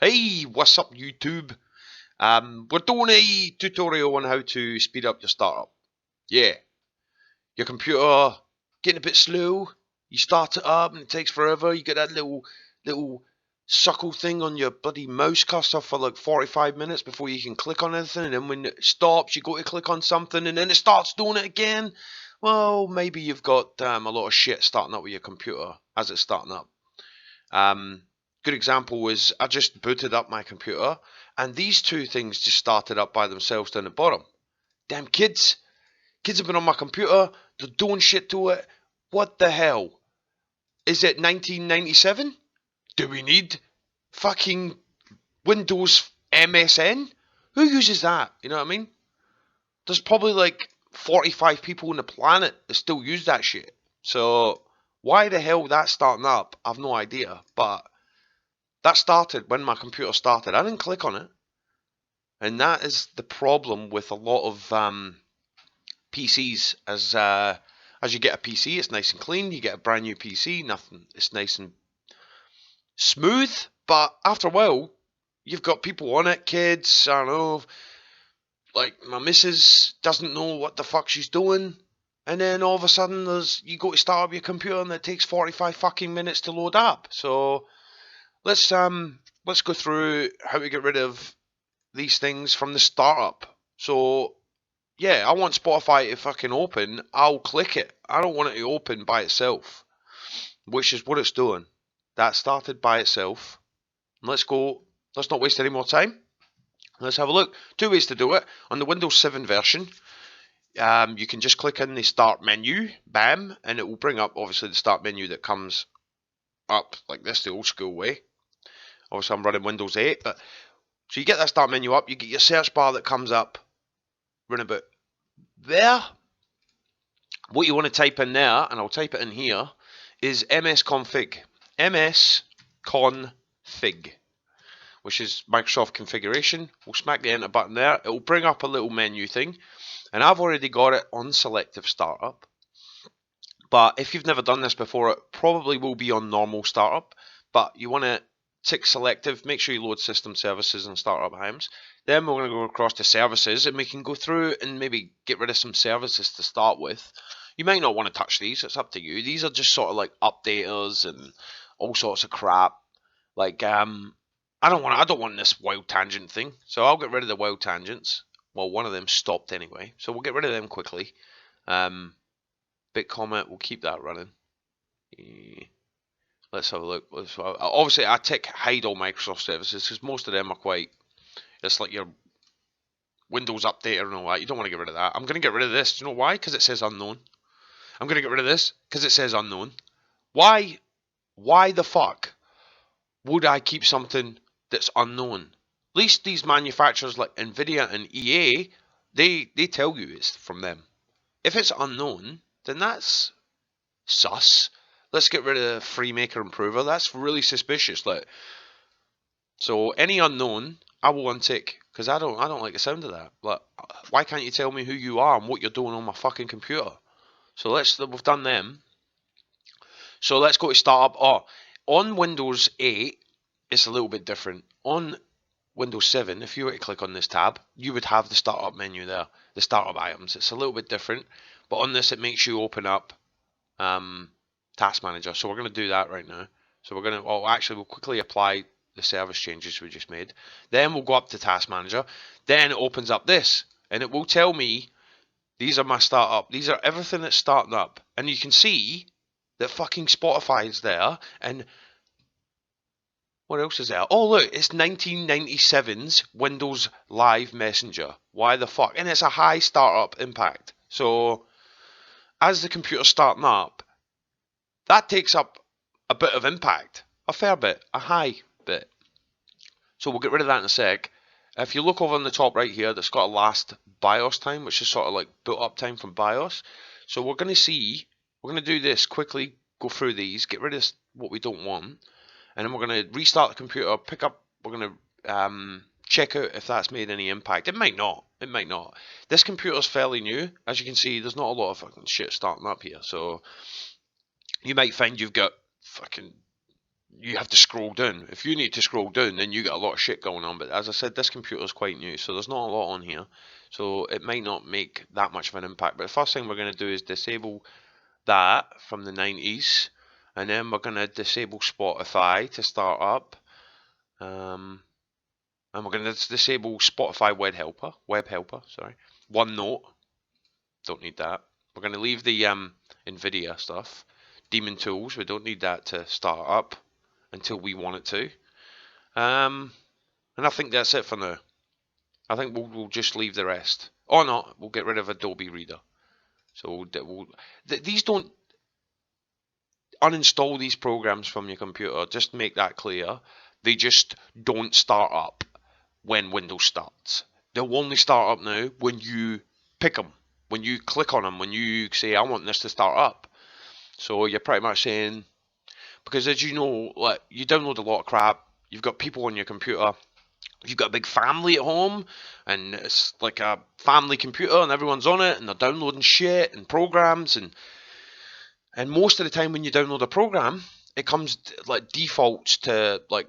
Hey, what's up YouTube? We're doing a tutorial on how to speed up your startup. Yeah, your computer getting a bit slow. You start it up and it takes forever. You get that little suckle thing on your bloody mouse cursor for like 45 minutes before you can click on anything. And then when it stops, you go to click on something and then it starts doing it again. Well, maybe you've got a lot of shit starting up with your computer as it's starting up. Good example was I just booted up my computer and these two things just started up by themselves down the bottom. Damn kids. Kids have been on my computer. They're doing shit to it. What the hell? Is it 1997? Do we need fucking Windows MSN? Who uses that? You know what I mean? There's probably like 45 people on the planet that still use that shit. So why the hell that's starting up, I've no idea. But that started when my computer started. I didn't click on it. And that is the problem with a lot of PCs. As you get a PC, it's nice and clean. You get a brand new PC, nothing. It's nice and smooth. But after a while, you've got people on it, kids. I don't know, like my missus doesn't know what the fuck she's doing. And then all of a sudden, you go to start up your computer and it takes 45 fucking minutes to load up. So let's go through how to get rid of these things from the startup. So yeah, I want Spotify to fucking open. I'll click it. I don't want it to open by itself, which is what it's doing. That started by itself. Let's go. Let's not waste any more time. Let's have a look. Two ways to do it. On the Windows 7 version, you can just click in the start menu, bam, and it will bring up obviously the start menu that comes up like this, the old school way. Obviously, I'm running Windows 8, but so you get that start menu up, you get your search bar that comes up, run about there. What you want to type in there, and I'll type it in here, is msconfig. msconfig, which is Microsoft configuration. We'll smack the enter button there. It will bring up a little menu thing, and I've already got it on selective startup. But if you've never done this before, it probably will be on normal startup. But you want to tick selective, make sure you load system services and startup times. Then we're going to go across to services, and we can go through and maybe get rid of some services to start with. You might not want to touch these, it's up to you. These are just sort of like updaters and all sorts of crap. Like I don't want this wild tangent thing, so I'll get rid of the wild tangents. Well, one of them stopped anyway, so we'll get rid of them quickly. Bitcomet, we'll keep that running. Let's have a look. Obviously, I tick hide all Microsoft services because most of them are quite. It's like your Windows Updater and all that. You don't want to get rid of that. I'm going to get rid of this. Do you know why? Because it says unknown. I'm going to get rid of this because it says unknown. Why? Why the fuck would I keep something that's unknown? At least these manufacturers like Nvidia and EA, they tell you it's from them. If it's unknown, then that's sus. Let's get rid of FreeMaker Improver. That's really suspicious. Like, so any unknown, I will untick because I don't like the sound of that. Like, why can't you tell me who you are and what you're doing on my fucking computer? So we've done them. So let's go to startup. Oh, on Windows 8, it's a little bit different. On Windows 7, if you were to click on this tab, you would have the startup menu there, the startup items. It's a little bit different, but on this, it makes you open up Task Manager. So we're going to do that right now. So we're going to, we'll quickly apply the service changes we just made. Then we'll go up to Task Manager. Then it opens up this, and it will tell me these are my startup. These are everything that's starting up, and you can see that fucking Spotify is there, and what else is there? Oh look, it's 1997's Windows Live Messenger. Why the fuck? And it's a high startup impact. So as the computer's starting up, that takes up a bit of impact. A fair bit. A high bit. So we'll get rid of that in a sec. If you look over on the top right here, that's got a last BIOS time, which is sort of like boot up time from BIOS. So we're going to do this quickly, go through these, get rid of what we don't want, and then we're going to restart the computer, we're going to check out if that's made any impact. It might not. It might not. This computer's fairly new. As you can see, there's not a lot of fucking shit starting up here. So you might find you've got fucking you have to scroll down. If you need to scroll down, then you got a lot of shit going on. But as I said, this computer is quite new, so there's not a lot on here. So it might not make that much of an impact. But the first thing we're going to do is disable that from the 90s. And then we're going to disable Spotify to start up. And we're going to disable Spotify Web Helper, sorry. OneNote, don't need that. We're going to leave the NVIDIA stuff. Daemon Tools, we don't need that to start up until we want it to. And I think that's it for now. I think we'll just leave the rest. Or not, we'll get rid of Adobe Reader. So these don't uninstall these programs from your computer. Just to make that clear. They just don't start up when Windows starts. They'll only start up now when you pick them, when you click on them, when you say, I want this to start up. So you're pretty much saying, because as you know, like, you download a lot of crap, you've got people on your computer, you've got a big family at home, and it's like a family computer, and everyone's on it, and they're downloading shit and programs, and most of the time when you download a program, it comes like defaults to like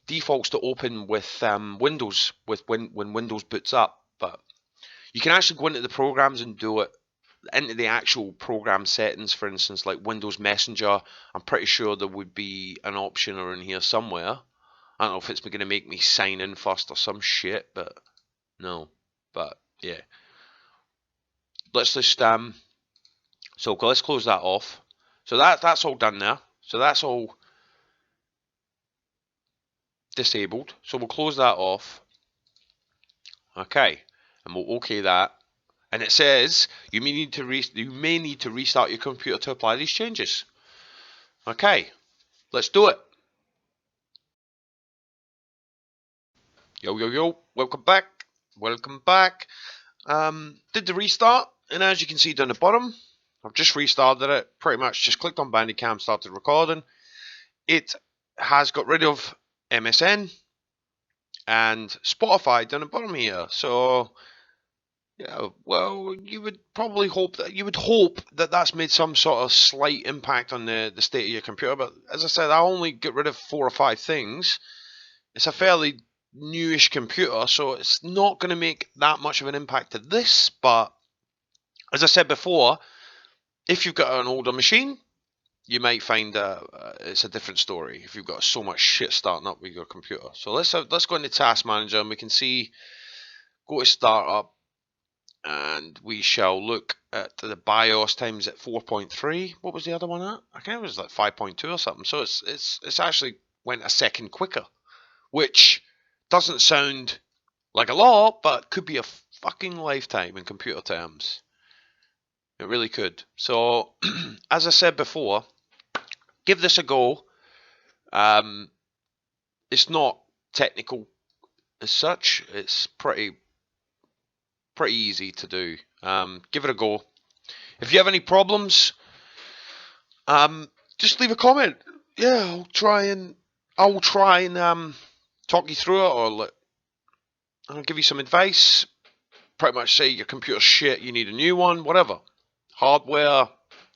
defaults to open with Windows when Windows boots up. But you can actually go into the programs and do it into the actual program settings. For instance, like Windows Messenger, I'm pretty sure there would be an option or in here somewhere. I don't know if it's going to make me sign in first or some shit, but no. But yeah, let's just so let's close that off. So that's all done there. So that's all disabled. So we'll close that off. Okay, and we'll OK that. And it says you may need to restart your computer to apply these changes. Okay, let's do it. Yo yo yo, welcome back. Welcome back. Did the restart, and as you can see down the bottom, I've just restarted it. Pretty much just clicked on Bandicam, started recording. It has got rid of MSN and Spotify down the bottom here. So yeah, well, you would probably hope that that's made some sort of slight impact on the state of your computer. But as I said, I only get rid of 4 or 5 things. It's a fairly newish computer, so it's not going to make that much of an impact to this. But as I said before, if you've got an older machine, you might find it's a different story if you've got so much shit starting up with your computer. So let's go into Task Manager, and we can see, go to Startup, and we shall look at the BIOS times at 4.3. What was the other one at? I think it was like 5.2 or something. So it's actually went a second quicker, which doesn't sound like a lot, but could be a fucking lifetime in computer terms. It really could. So, as I said before, give this a go. It's not technical as such. It's pretty easy to do. Give it a go. If you have any problems, just leave a comment. Yeah, I'll try and talk you through it, or I'll give you some advice. Pretty much say your computer's shit, you need a new one, whatever. Hardware,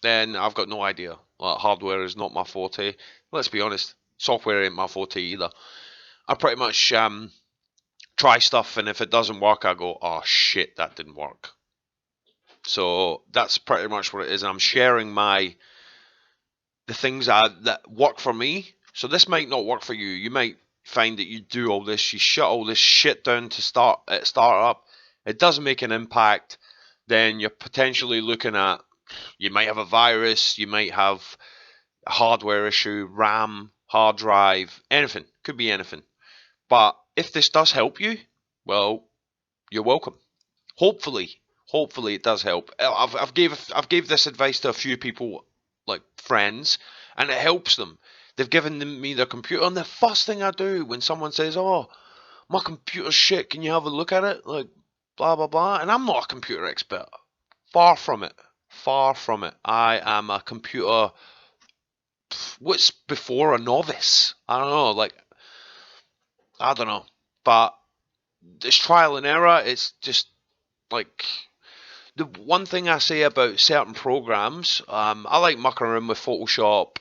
then I've got no idea. Hardware is not my forte. Let's be honest, software ain't my forte either. I pretty much try stuff, and if it doesn't work, I go, oh shit, that didn't work. So that's pretty much what it is. I'm sharing the things that work for me. So this might not work for you. You might find that you do all this, you shut all this shit down to start up. It doesn't make an impact. Then you're potentially looking at, you might have a virus, you might have a hardware issue, RAM, hard drive, anything. Could be anything. But if this does help you, well, you're welcome. Hopefully it does help. I've gave this advice to a few people, like friends, and it helps them. They've given me their computer, and the first thing I do when someone says, "Oh, my computer's shit, can you have a look at it?" Like, blah blah blah. And I'm not a computer expert. Far from it. Far from it. I am a computer. What's before a novice? I don't know. Like, I don't know. But it's trial and error. It's just like, the one thing I say about certain programs, I like mucking around with Photoshop,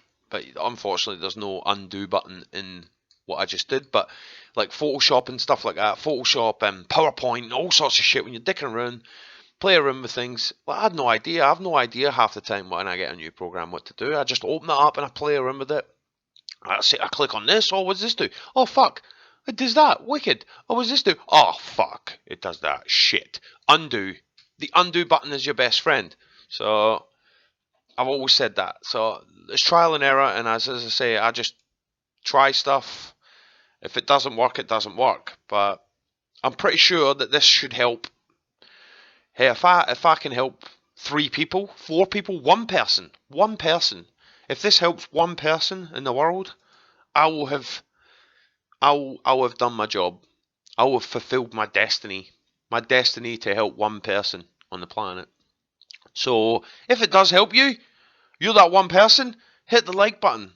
unfortunately, there's no undo button in what I just did. But like Photoshop and stuff like that, Photoshop and PowerPoint, all sorts of shit. When you're dicking around, play around with things. Well, I had no idea. I have no idea half the time when I get a new program what to do. I just open it up and I play around with it. I click on this. Oh, what's this do? Oh, fuck. It does that. Wicked. Oh, what's this do? Oh, fuck. It does that. Shit. Undo. The undo button is your best friend. So I've always said that. So it's trial and error. And as I say, I just try stuff. If it doesn't work, it doesn't work. But I'm pretty sure that this should help. Hey, if I can help 3 people, 4 people, one person, if this helps one person in the world, I will have done my job. I will have fulfilled my destiny to help one person on the planet. So if it does help you, you're that one person. Hit the like button.